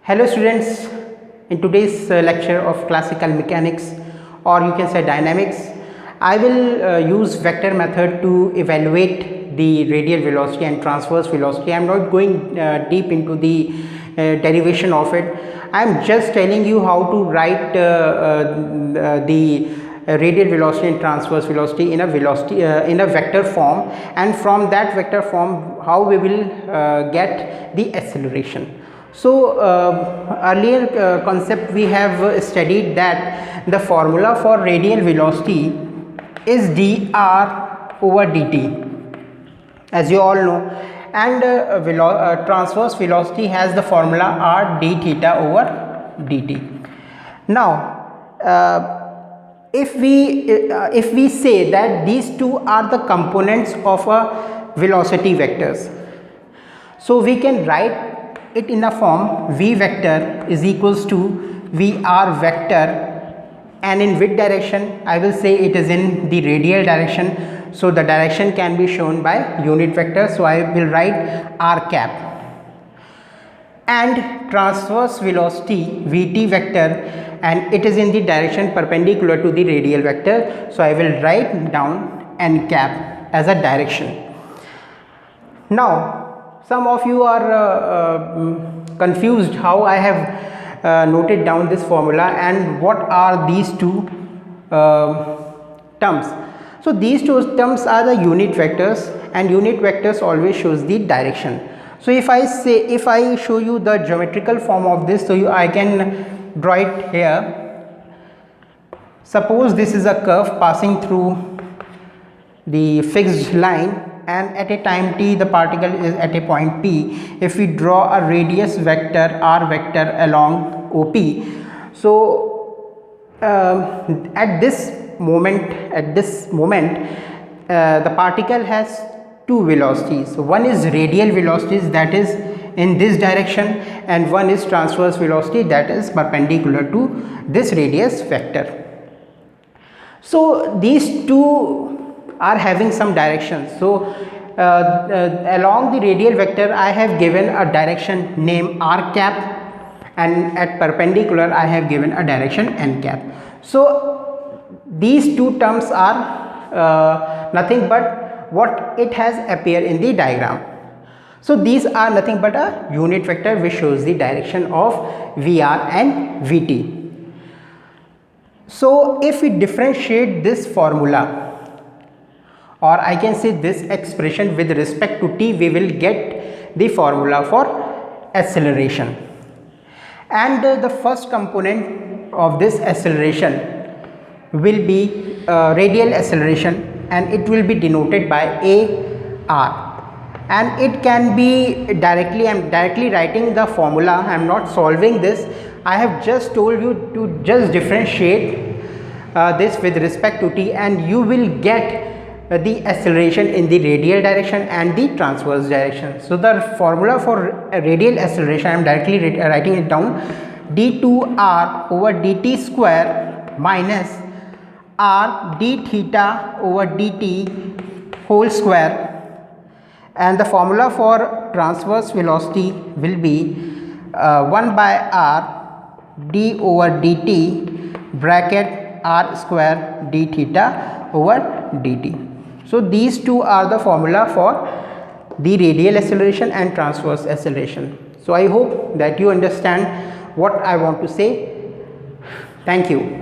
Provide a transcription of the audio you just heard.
Hello students, in today's lecture of classical mechanics, or you can say dynamics, I will use vector method to evaluate the radial velocity and transverse velocity. I am not going deep into the derivation of it. I am just telling you how to write the radial velocity and transverse velocity in a vector form, and from that vector form how we will get the acceleration. So earlier concept we have studied that the formula for radial velocity is dr over dt, as you all know, and transverse velocity has the formula r d theta over dt. Now if we say that these two are the components of a velocity vectors, so we can write it in a form v vector is equals to vr vector, and in which direction? I will say it is in the radial direction, so the direction can be shown by unit vector, so I will write r cap. And transverse velocity vt vector, and it is in the direction perpendicular to the radial vector, so I will write down n cap as a direction. Now some of you are confused how I have noted down this formula and what are these two terms. So these two terms are the unit vectors, and unit vectors always shows the direction. So if I show you the geometrical form of this, so I can draw it here. Suppose this is a curve passing through the fixed line, and at a time t the particle is at a point P. If we draw a radius vector r vector along OP, so at this moment the particle has two velocities. One is radial velocities, that is in this direction, and one is transverse velocity, that is perpendicular to this radius vector. So these two are having some directions. So along the radial vector I have given a direction named r cap, and at perpendicular I have given a direction n cap. So these two terms are nothing but what it has appeared in the diagram. So these are nothing but a unit vector which shows the direction of Vr and Vt. So if we differentiate this formula, or I can say this expression with respect to t, we will get the formula for acceleration. And the first component of this acceleration will be radial acceleration, and it will be denoted by AR. And it can be directly, I am directly writing the formula, I am not solving this. I have just told you to just differentiate this with respect to t, and you will get the acceleration in the radial direction and the transverse direction. So the formula for radial acceleration, I am directly writing it down: d2r over dt square minus r d theta over dt whole square, and the formula for transverse velocity will be 1 by r d over dt bracket r square d theta over dt. So these two are the formula for the radial acceleration and transverse acceleration. So I hope that you understand what I want to say. Thank you.